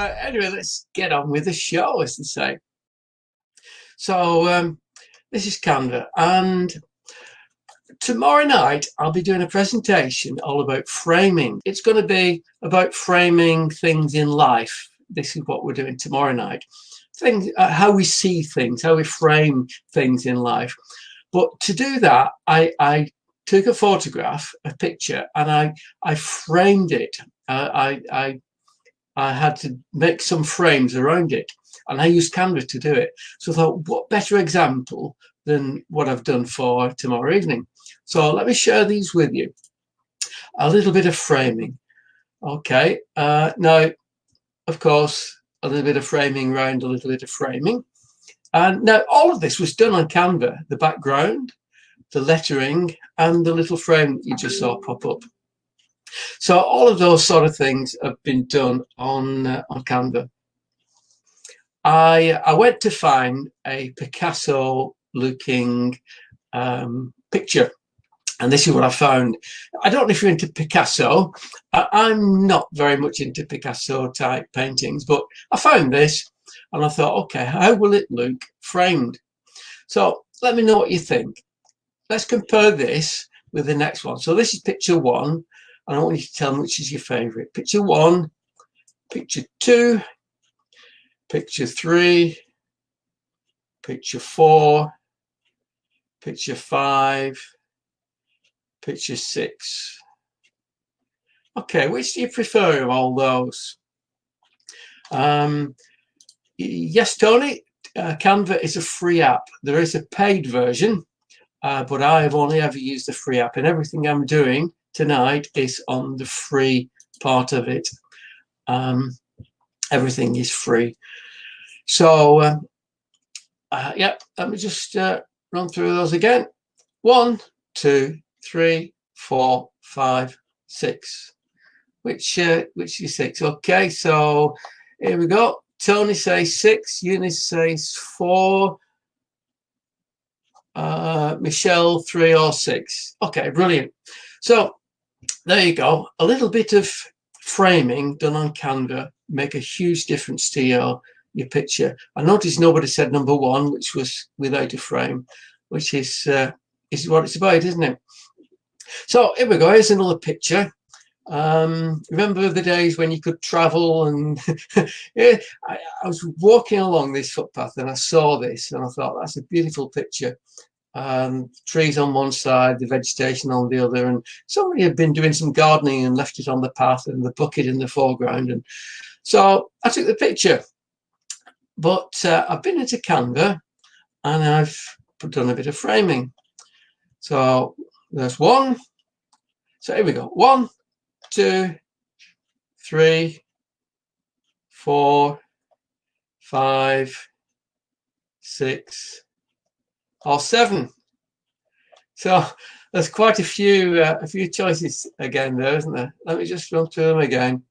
anyway, let's get on with the show, as they say. So this is Canva, and tomorrow night I'll be doing a presentation all about framing. It's going to be about framing things in life. This is what we're doing tomorrow night. Things, how we see things, how we frame things in life. But to do that, I took a photograph, a picture, and I framed it. I had to make some frames around it, and I used Canva to do it. So I thought, what better example than what I've done for tomorrow evening? So let me share these with you. A little bit of framing. Okay, now, of course, a little bit of framing around a little bit of framing. And now all of this was done on Canva, the background, the lettering, and the little frame that you just saw pop up. So all of those sort of things have been done on Canva. I went to find a Picasso-looking picture, and this is what I found. I don't know if you're into Picasso. I'm not very much into Picasso-type paintings, but I found this, and I thought, okay, how will it look framed? So let me know what you think. Let's compare this with the next one. So this is picture one. And I want you to tell me which is your favourite. Picture one, picture two, picture three, picture four, picture five, picture six. Okay, which do you prefer of all those? Yes, Tony, Canva is a free app. There is a paid version, but I have only ever used the free app, and everything I'm doing tonight is on the free part of it. Everything is free. So yeah, let me just run through those again. 1, 2, 3, 4, 5, 6. Which is 6? Okay, so here we go. Tony says 6. Eunice says 4. Michelle 3 or 6. Okay, brilliant. So there you go. A little bit of framing done on Canva make a huge difference to your picture. I noticed nobody said number 1, which was without a frame, which is what it's about, isn't it? So here we go. Here's another picture. Remember the days when you could travel, and yeah, I was walking along this footpath and I saw this and I thought, that's a beautiful picture. Trees on one side, the vegetation on the other, and somebody had been doing some gardening and left it on the path, and the bucket in the foreground. And so I took the picture, but I've been into Canva and I've done a bit of framing. So there's one. So here we go. 1, 2, 3, 4, 5, 6, or 7. So there's quite a few choices again there, isn't there? Let me just run through them again.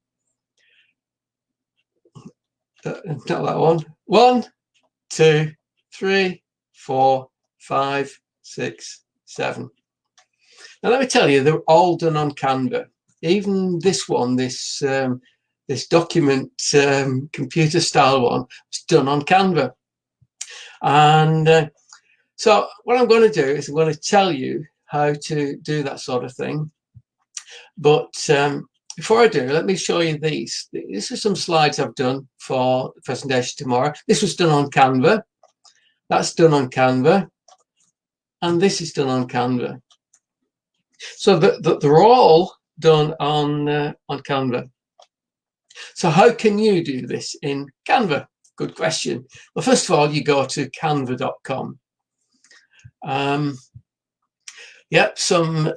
Not that one. 1, 2, 3, 4, 5, 6, 7. Now let me tell you, they're all done on Canva. Even this one, this document computer style one, was done on Canva. And so what I'm going to do is I'm going to tell you how to do that sort of thing. But before I do, let me show you these. These are some slides I've done for the presentation tomorrow. This was done on Canva. That's done on Canva. And this is done on Canva. So they're all done on Canva. So how can you do this in Canva? Good question. Well, first of all, you go to canva.com. Yep, some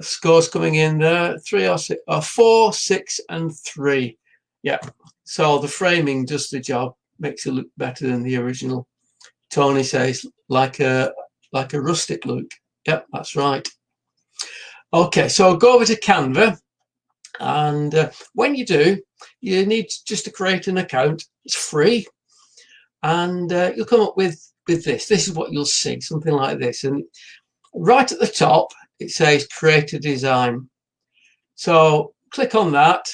scores coming in there. 3 or 6, or 4, 6, and 3. Yeah. So the framing does the job, makes it look better than the original. Tony says like a rustic look. Yep, that's right. Okay, so go over to Canva, and when you do, you need just to create an account. It's free, and you'll come up with this. This is what you'll see, something like this. And right at the top, it says create a design. So click on that,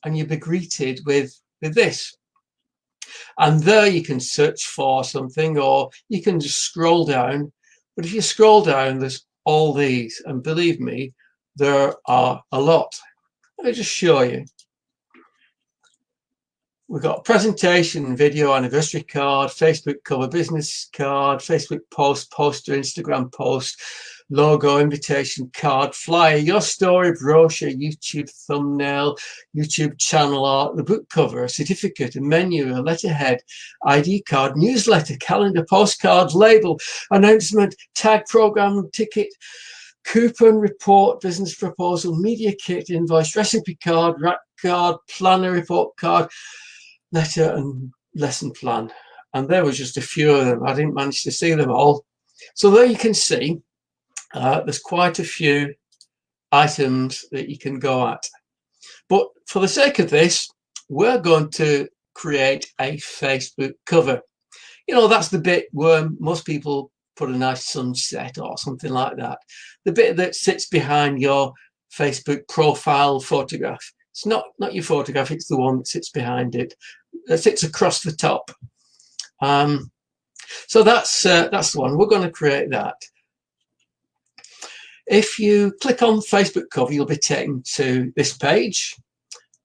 and you'll be greeted with this. And there you can search for something, or you can just scroll down. But if you scroll down, there's all these, and believe me, there are a lot. Let me just show you. We've got presentation, video, anniversary card, Facebook cover, business card, Facebook post, poster, Instagram post, logo, invitation card, flyer, your story, brochure, YouTube thumbnail, YouTube channel art, the book cover, a certificate, a menu, a letterhead, ID card, newsletter, calendar, postcard, label, announcement, tag, program, ticket, coupon, report, business proposal, media kit, invoice, recipe card, rack card, planner, report card, letter and lesson plan. And there was just a few of them. I didn't manage to see them all. So there you can see there's quite a few items that you can go at. But for the sake of this, we're going to create a Facebook cover. You know, that's the bit where most people put a nice sunset or something like that. The bit that sits behind your Facebook profile photograph. It's not your photograph, it's the one that sits behind it. It sits across the top. So that's the one. We're going to create that. If you click on Facebook cover, you'll be taken to this page.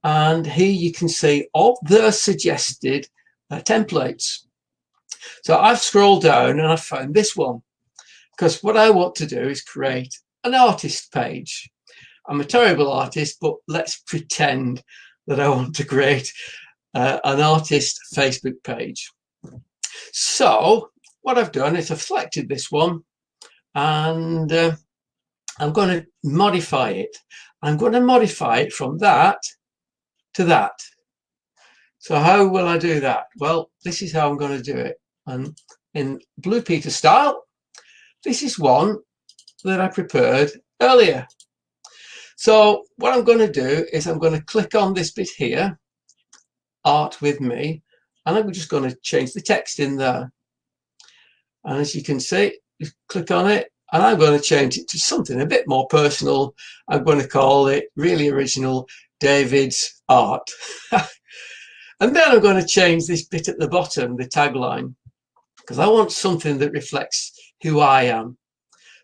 And here you can see all the suggested templates. So I've scrolled down and I've found this one, because what I want to do is create an artist page. I'm a terrible artist, but let's pretend that I want to create an artist Facebook page. So what I've done is I've selected this one, and I'm going to modify it. I'm going to modify it from that to that. So how will I do that? Well, this is how I'm going to do it. And in Blue Peter style, this is one that I prepared earlier. So what I'm going to do is I'm going to click on this bit here, Art with Me, and I'm just going to change the text in there. And as you can see, you click on it, and I'm going to change it to something a bit more personal. I'm going to call it Really Original David's Art. And then I'm going to change this bit at the bottom, the tagline, because I want something that reflects who I am.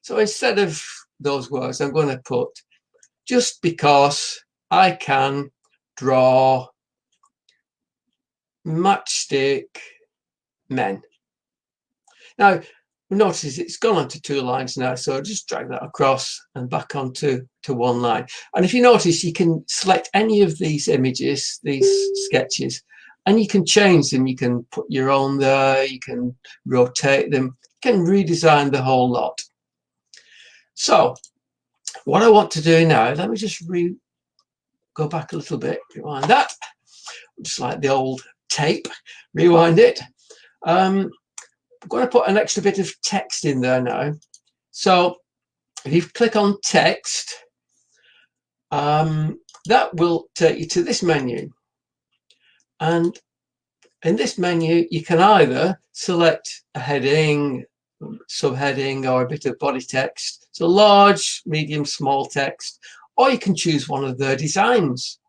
So instead of those words, I'm going to put, just because I can draw matchstick men. Now, notice it's gone onto 2 lines now, so just drag that across and back onto one line. And if you notice, you can select any of these images, these sketches, and you can change them. You can put your own there, you can rotate them, you can redesign the whole lot. So what I want to do now, let me just go back a little bit, rewind that, just like the old tape, rewind it. I'm going to put an extra bit of text in there now. So if you click on text, that will take you to this menu. And in this menu, you can either select a heading, subheading, or a bit of body text. So large, medium, small text, or you can choose one of their designs.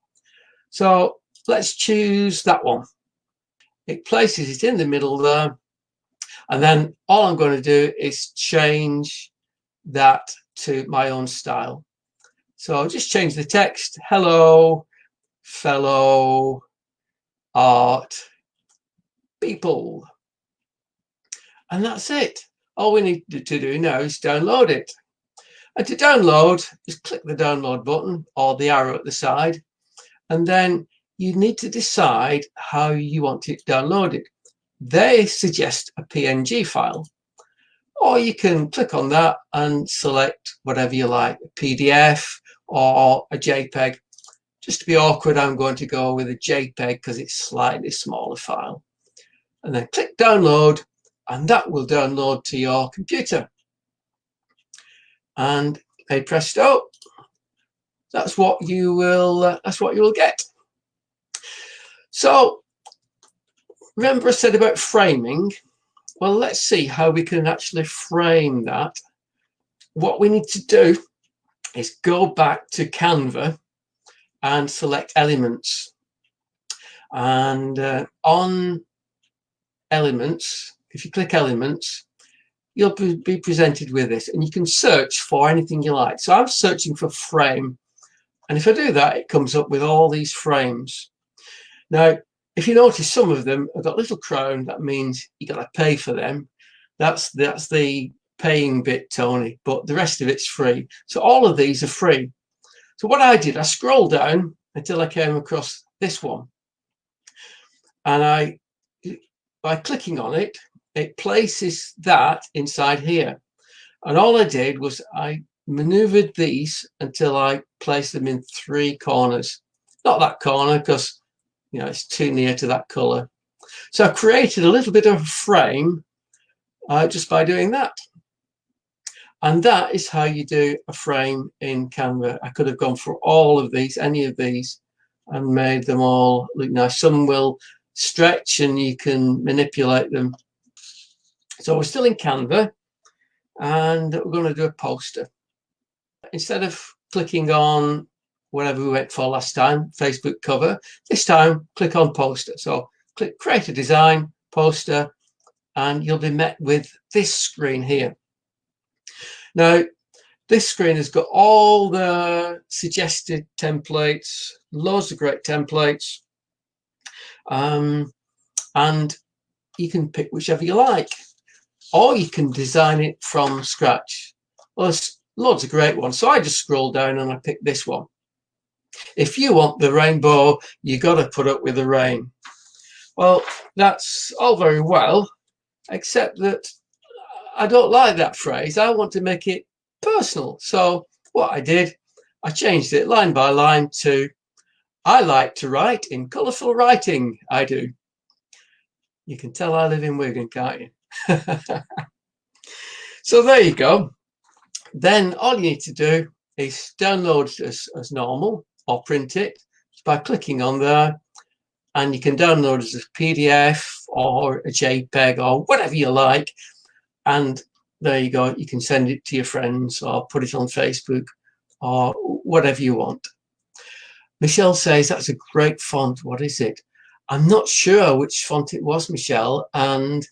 So let's choose that one. It places it in the middle there. And then all I'm going to do is change that to my own style. So I'll just change the text. Hello, fellow art people. And that's it. All we need to do now is download it. And to download, just click the download button or the arrow at the side. And then you need to decide how you want it downloaded. They suggest a PNG file, or you can click on that and select whatever you like, a PDF or a JPEG. Just to be awkward, I'm going to go with a JPEG because it's a slightly smaller file. And then click download, and that will download to your computer. And hey presto, that's what you will get. So remember I said about framing? Well, let's see how we can actually frame that. What we need to do is go back to Canva and select elements. And on elements, if you click elements, you'll be presented with this, and you can search for anything you like. So I'm searching for frame, and if I do that, it comes up with all these frames. Now, if you notice, some of them have got a little crown. That means you got to pay for them. That's the paying bit, Tony, but the rest of it's free. So all of these are free. So what I did, I scrolled down until I came across this one, and by clicking on it, it places that inside here. And all I did was I maneuvered these until I placed them in 3 corners. Not that corner, because it's too near to that color. So I created a little bit of a frame just by doing that. And that is how you do a frame in Canva. I could have gone for all of these, any of these, and made them all look nice. Some will stretch and you can manipulate them. So we're still in Canva, and we're going to do a poster. Instead of clicking on whatever we went for last time, Facebook cover, this time click on poster. So click create a design, poster, and you'll be met with this screen here. Now, this screen has got all the suggested templates, loads of great templates, and you can pick whichever you like, or you can design it from scratch. Well, there's loads of great ones. So I just scroll down and I picked this one. If you want the rainbow, you got to put up with the rain. Well, that's all very well, except that I don't like that phrase. I want to make it personal. So what I did, I changed it line by line to, I like to write in colourful writing. I do. You can tell I live in Wigan, can't you? So there you go. Then all you need to do is download it as normal, or print it by clicking on there, and you can download it as a PDF or a JPEG or whatever you like, and there you go. You can send it to your friends or put it on Facebook or whatever you want. Michelle says that's a great font. What is it? I'm not sure which font it was, Michelle, and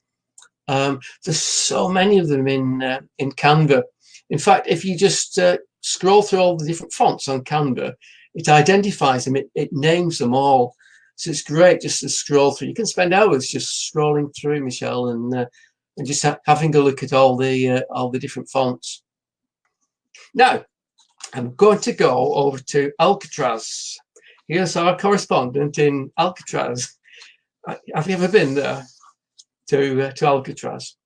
there's so many of them in Canva. In fact, if you just scroll through all the different fonts on Canva, it identifies them, it names them all. So it's great just to scroll through. You can spend hours just scrolling through, Michelle, and just having a look at all the different fonts. Now, I'm going to go over to Alcatraz. Here's our correspondent in Alcatraz. Have you ever been there to Alcatraz?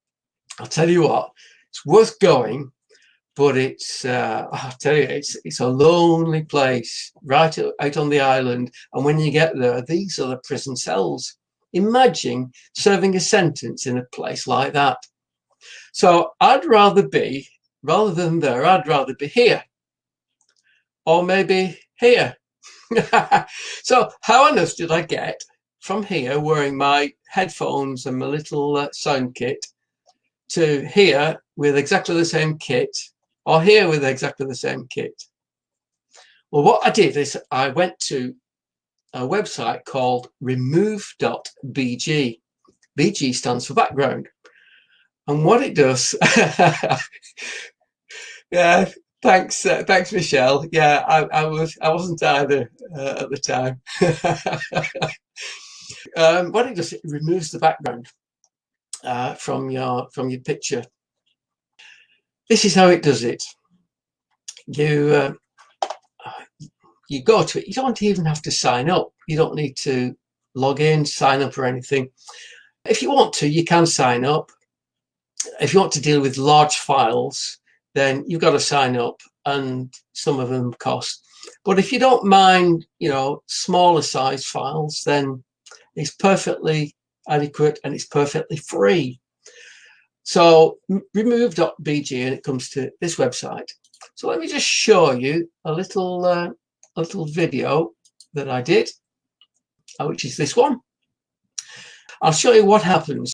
I'll tell you what, it's worth going, but it's I'll tell you, it's a lonely place right out on the island. And when you get there, these are the prison cells. Imagine serving a sentence in a place like that. So I'd rather be, rather than there, I'd rather be here, or maybe here. So how on earth did I get from here, wearing my headphones and my little sound kit, to here with exactly the same kit, or here with exactly the same kit? Well, what I did is I went to a website called remove.bg. BG stands for background. And what it does, yeah, thanks, Michelle. Yeah, I wasn't either at the time. What it does, it removes the background from your picture. This is how it does it. You go to it. You don't even have to sign up. You don't need to log in, sign up or anything. If you want to, you can sign up. If you want to deal with large files, then you've got to sign up, and some of them cost. But if you don't mind, smaller size files, then it's perfectly adequate and it's perfectly free. So remove.bg, and it comes to this website. So let me just show you a little video that I did, which is this one. I'll show you what happens.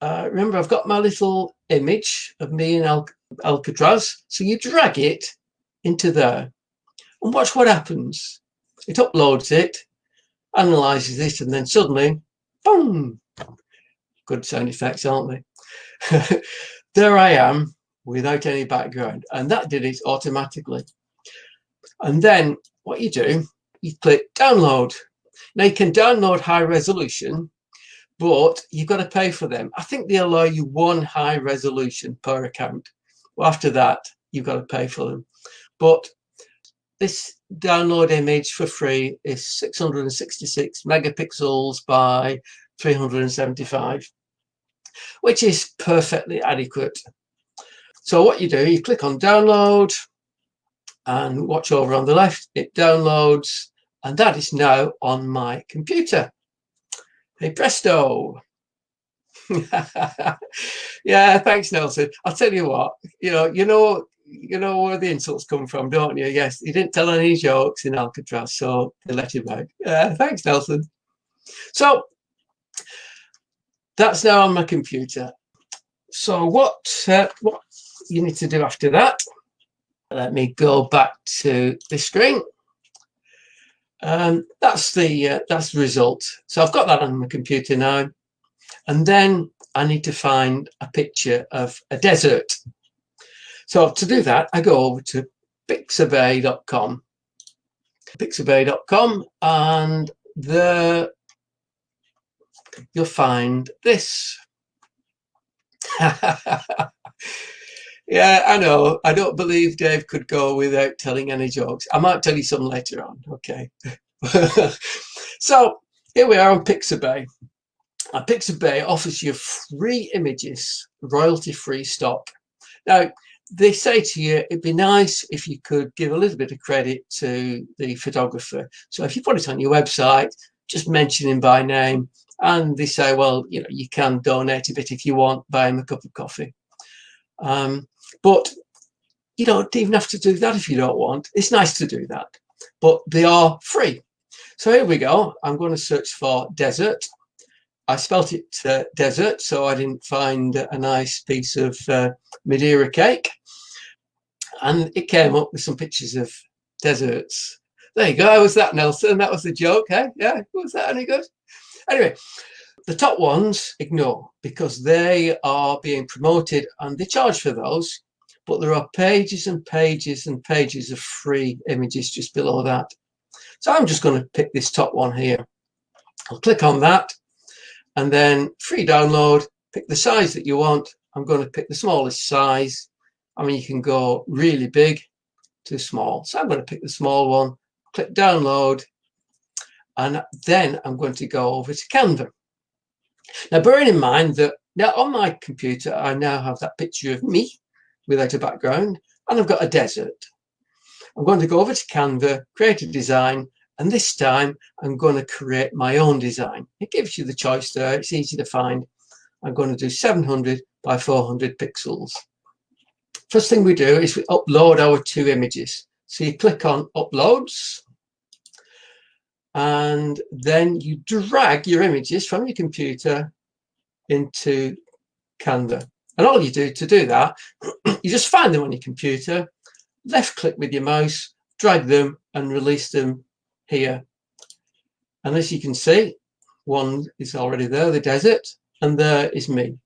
Remember, I've got my little image of me in Alcatraz. So you drag it into there and watch what happens. It uploads it, analyzes it, and then suddenly, boom! Good sound effects, aren't they? There I am without any background, and that did it automatically. And then what you do, you click download. Now you can download high resolution, but you've got to pay for them. I think they allow you one high resolution per account. Well, after that, you've got to pay for them. But this download image for free is 666 megapixels by 375, which is perfectly adequate. So what you do, you click on download and watch over on the left, it downloads, and that is now on my computer. Hey presto. Yeah, thanks Nelson. I'll tell you what, you know where the insults come from, don't you? Yes, he didn't tell any jokes in Alcatraz, so they let him out. Thanks Nelson. So that's now on my computer. So what you need to do after that, let me go back to the screen. That's the result. So I've got that on my computer now, and then I need to find a picture of a desert. So to do that, I go over to pixabay.com, and there you'll find this. Yeah, I know. I don't believe Dave could go without telling any jokes. I might tell you some later on. Okay. So here we are on Pixabay. Pixabay offers you free images, royalty-free stock. Now, they say to you, it'd be nice if you could give a little bit of credit to the photographer. So if you put it on your website, just mention him by name, and they say, well, you can donate a bit if you want, buy him a cup of coffee. But you don't even have to do that if you don't want. It's nice to do that, but they are free. So here we go. I'm going to search for desert. I spelt it desert, so I didn't find a nice piece of Madeira cake. And it came up with some pictures of deserts. There you go. How was that, Nelson? That was the joke, eh? Yeah, was that any good? Anyway, the top ones, ignore, because they are being promoted and they charge for those. But there are pages and pages and pages of free images just below that. So I'm just going to pick this top one here. I'll click on that, and then free download, pick the size that you want. I'm going to pick the smallest size. I mean, you can go really big to small. So I'm going to pick the small one, click download, and then I'm going to go over to Canva. Now, bearing in mind that now on my computer, I now have that picture of me without a background, and I've got a desert. I'm going to go over to Canva, create a design, and this time I'm going to create my own design. It gives you the choice there. It's easy to find. I'm going to do 700 by 400 pixels. First thing we do is we upload our two images. So you click on uploads, and then you drag your images from your computer into Canva. And all you do to do that, you just find them on your computer, left click with your mouse, drag them and release them here. And as you can see, one is already there, the desert, and there is me.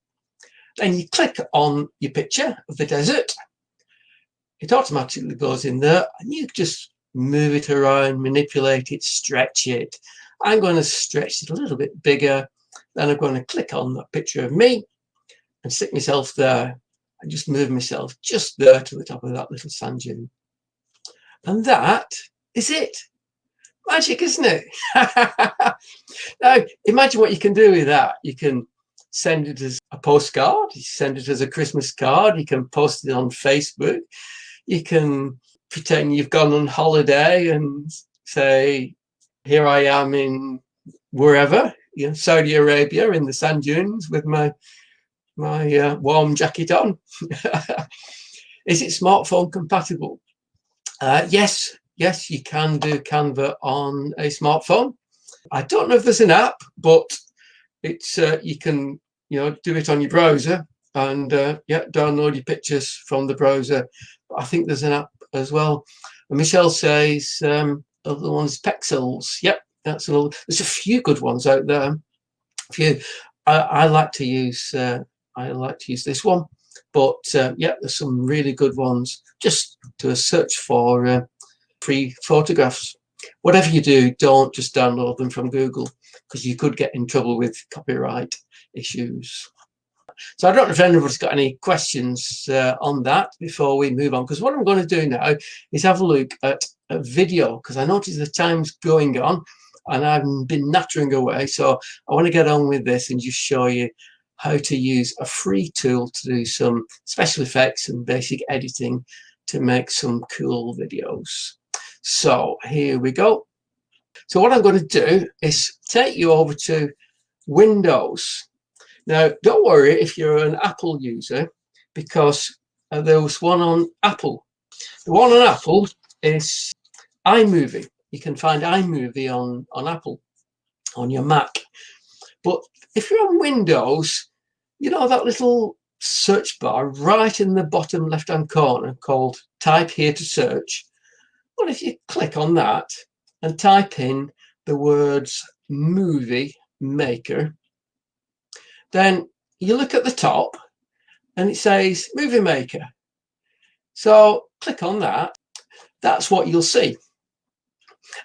Then you click on your picture of the desert. It automatically goes in there, and you just move it around, manipulate it, stretch it. I'm going to stretch it a little bit bigger. Then I'm going to click on that picture of me and stick myself there and just move myself just there to the top of that little sand dune. And that is it. Magic, isn't it? Now, imagine what you can do with that. You can send it as a postcard, you send it as a Christmas card, you can post it on Facebook, you can pretend you've gone on holiday and say, here I am in wherever, Saudi Arabia, in the sand dunes with my warm jacket on. Is it smartphone compatible? Yes, you can do Canva on a smartphone. I don't know if there's an app, but it's you can do it on your browser and download your pictures from the browser. I think there's an app as well. And Michelle says other one's Pexels. Yep, That's a little. There's a few good ones out there. A few. I like to use. I like to use this one, but yeah, there's some really good ones. Just do a search for free photographs. Whatever you do, don't just download them from Google, because you could get in trouble with copyright issues. So I don't know if anybody's got any questions on that before we move on, because what I'm going to do now is have a look at a video, because I notice the time's going on and I've been nattering away. So I want to get on with this and just show you how to use a free tool to do some special effects and basic editing to make some cool videos. So here we go. So what I'm going to do is take you over to Windows. Now, don't worry if you're an Apple user, because there was one on Apple. The one on Apple is iMovie. You can find iMovie on Apple, on your Mac. But if you're on Windows, you know that little search bar right in the bottom left-hand corner called Type Here to Search? Well, if you click on that and type in the words Movie Maker, then you look at the top and it says Movie Maker. So click on that. That's what you'll see.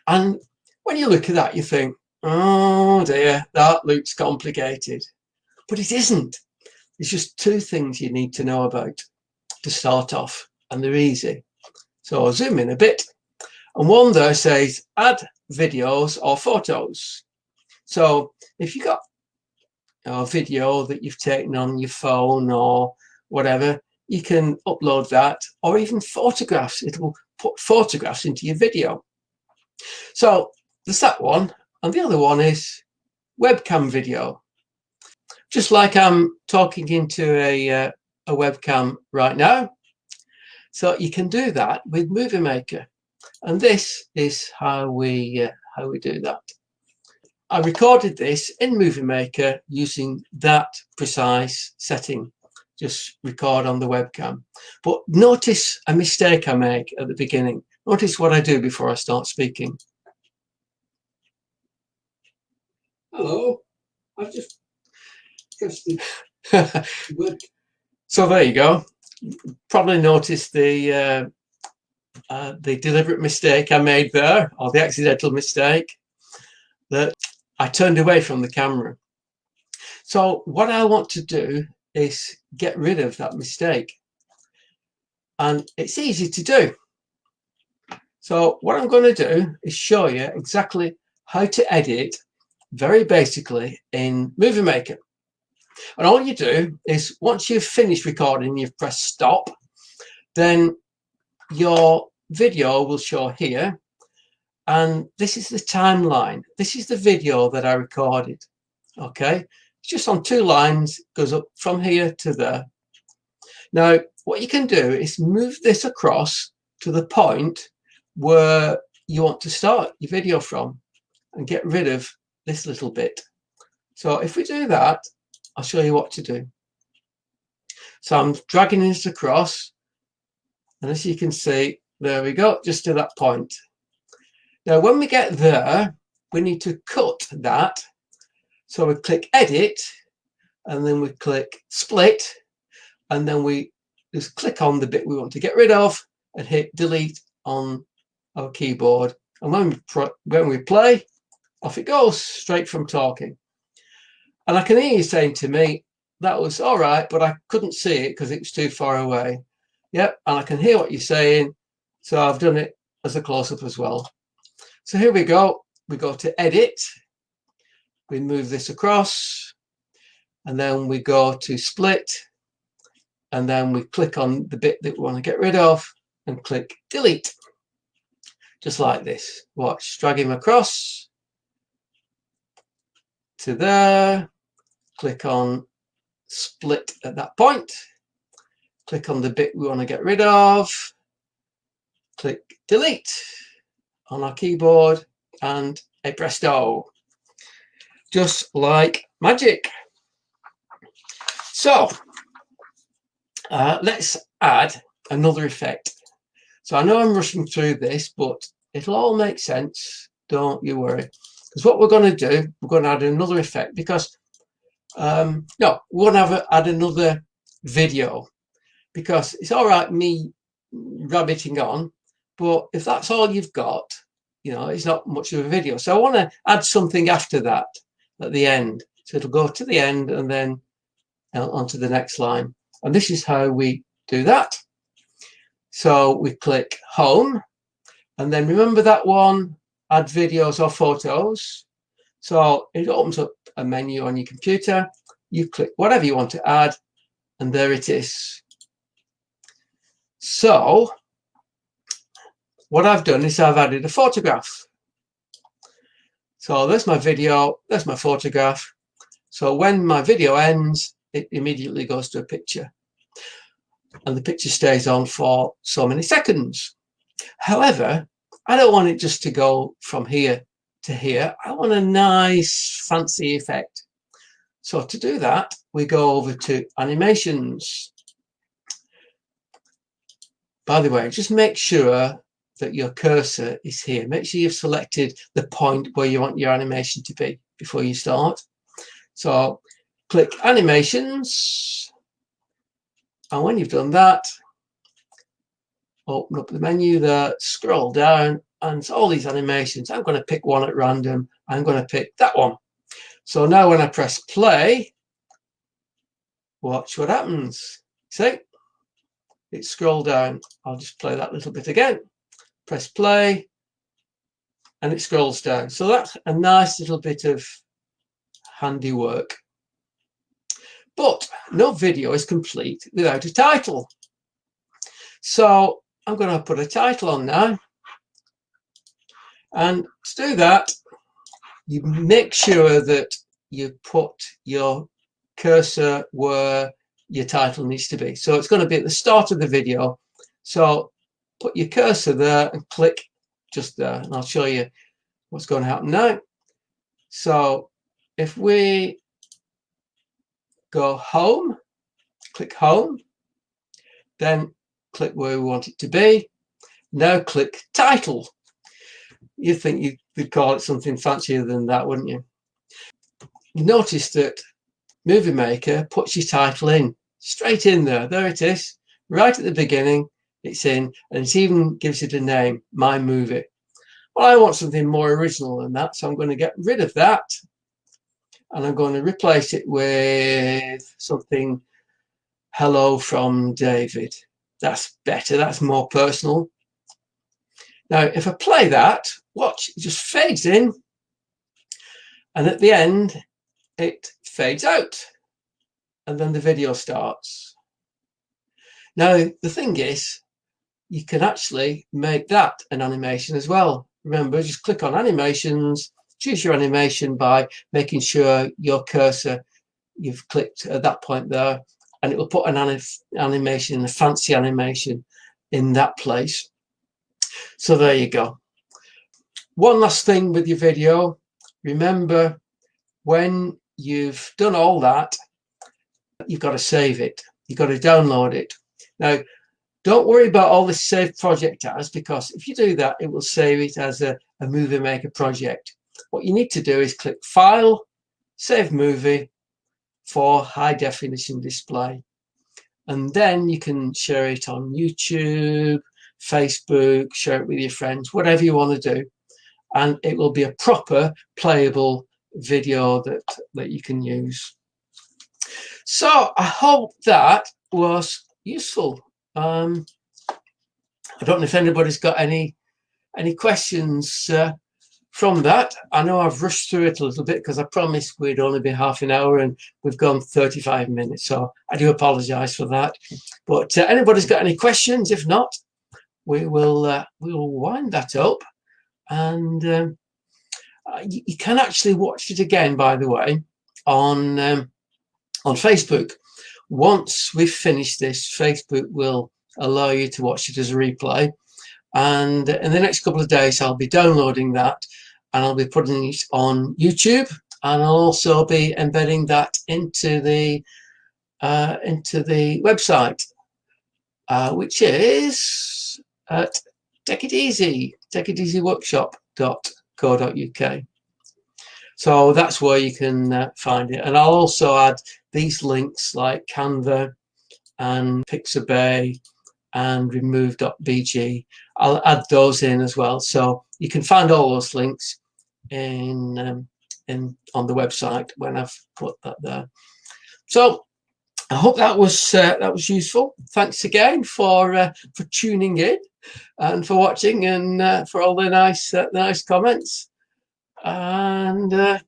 And when you look at that, you think, oh dear, that looks complicated. But it isn't. There's just two things you need to know about to start off, and they're easy. So I'll zoom in a bit. And one there says add videos or photos. So if you've got a video that you've taken on your phone or whatever, you can upload that, or even photographs. It will put photographs into your video. So there's that one, and the other one is webcam video. Just like I'm talking into a webcam right now. So you can do that with Movie Maker, and this is how we do that. I recorded this in Movie Maker using that precise setting. Just record on the webcam. But notice a mistake I make at the beginning. Notice what I do before I start speaking. Hello, I've just So there you go. Probably noticed the deliberate mistake I made there, or the accidental mistake, that I turned away from the camera. So what I want to do is get rid of that mistake, and it's easy to do. So what I'm going to do is show you exactly how to edit very basically in Movie Maker. And all you do is, once you've finished recording, you've pressed stop, then your video will show here. And this is the timeline. This is the video that I recorded. Okay, it's just on two lines, goes up from here to there. Now, what you can do is move this across to the point where you want to start your video from and get rid of this little bit. So if we do that, I'll show you what to do. So I'm dragging this across, and as you can see, there we go, just to that point. Now, when we get there, we need to cut that. So we click Edit, and then we click Split, and then we just click on the bit we want to get rid of and hit Delete on our keyboard. And when we play, off it goes, straight from talking. And I can hear you saying to me, that was all right, but I couldn't see it because it was too far away. Yep, and I can hear what you're saying. So I've done it as a close-up as well. So here we go. We go to Edit. We move this across. And then we go to Split. And then we click on the bit that we want to get rid of and click Delete. Just like this. Watch, drag him across to there. Click on Split at that point. Click on the bit we want to get rid of. Click Delete on our keyboard, and a presto. Just like magic. So let's add another effect. So I know I'm rushing through this, but it'll all make sense. Don't you worry, because because what we're going to do, we're going to add another effect, because no, we're going to add another video, because it's all right me rabbiting on, but if that's all you've got, you know, it's not much of a video. So I want to add something after that at the end. So it'll go to the end and then onto the next line. And this is how we do that. So we click home, and then remember that one, add videos or photos. So it opens up a menu on your computer. You click whatever you want to add, and there it is. So what I've done is I've added a photograph. So there's my video, there's my photograph. So when my video ends, it immediately goes to a picture, and the picture stays on for so many seconds. However, I don't want it just to go from here to here. I want a nice fancy effect. So to do that, we go over to animations. By the way, just make sure that your cursor is here. Make sure you've selected the point where you want your animation to be before you start. So click animations, and when you've done that, open up the menu there, scroll down, and it's all these animations. I'm going to pick one at random. I'm going to pick that one. So now when I press play, watch what happens. See, it scrolled down. I'll just play that little bit again. Press play, and it scrolls down. So that's a nice little bit of handiwork. But no video is complete without a title. So I'm going to put a title on now. And to do that, you make sure that you put your cursor where your title needs to be. So it's going to be at the start of the video. So put your cursor there and click just there, and I'll show you what's going to happen now. So if we go home, click home, then click where we want it to be. Now click title. You'd think you could call it something fancier than that, wouldn't you? Notice that Movie Maker puts your title in straight in there. There it is, right at the beginning. It's in, and it even gives it a name, My Movie. Well, I want something more original than that, so I'm going to get rid of that, and I'm going to replace it with something, Hello from David. That's better, that's more personal. Now, if I play that, watch, it just fades in, and at the end, it fades out, and then the video starts. Now, the thing is, you can actually make that an animation as well. Remember, just click on animations, choose your animation by making sure your cursor, you've clicked at that point there, and it will put an animation, a fancy animation in that place. So there you go. One last thing with your video, remember when you've done all that, you've got to save it. You've got to download it. Now, don't worry about all this save project as, because if you do that, it will save it as a Movie Maker project. What you need to do is click File, Save Movie for high definition display. And then you can share it on YouTube, Facebook, share it with your friends, whatever you want to do. And it will be a proper playable video that you can use. So I hope that was useful. I don't know if anybody's got any questions from that. I know I've rushed through it a little bit because I promised we'd only be half an hour and we've gone 35 minutes. So I do apologize for that. But anybody's got any questions? If not, we will wind that up. And you can actually watch it again, by the way, on Facebook. Once we've finished this, Facebook will allow you to watch it as a replay. And in the next couple of days, I'll be downloading that and I'll be putting it on YouTube. And I'll also be embedding that into the website, which is at takeiteasyworkshop.co.uk. So that's where you can find it. And I'll also add these links like Canva and Pixabay and remove.bg. I'll add those in as well. So you can find all those links in on the website when I've put that there. So I hope that was useful. Thanks again for tuning in and for watching and for all the nice comments. And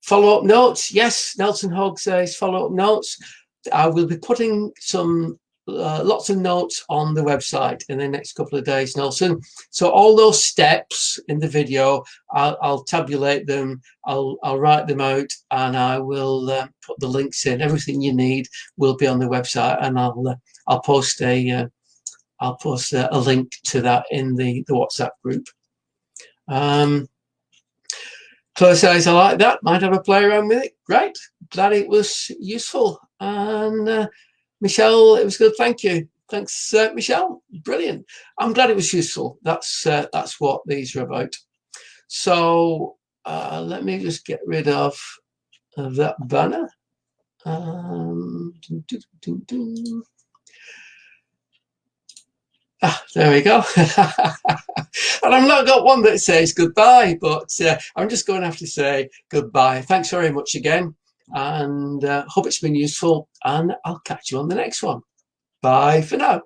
follow-up notes. Yes, Nelson Hogg says follow-up notes. I will be putting some lots of notes on the website in the next couple of days, Nelson. So all those steps in the video, I'll tabulate them, I'll write them out, and I will put the links in. Everything you need will be on the website, and I'll post a link to that in the WhatsApp group. Chloe says, I like that. Might have a play around with it. Great. Glad it was useful. And Michelle, it was good. Thank you. Thanks, Michelle. Brilliant. I'm glad it was useful. That's what these are about. So let me just get rid of that banner. There we go. And I've not got one that says goodbye, but I'm just going to have to say goodbye. Thanks very much again, and hope it's been useful, and I'll catch you on the next one. Bye for now.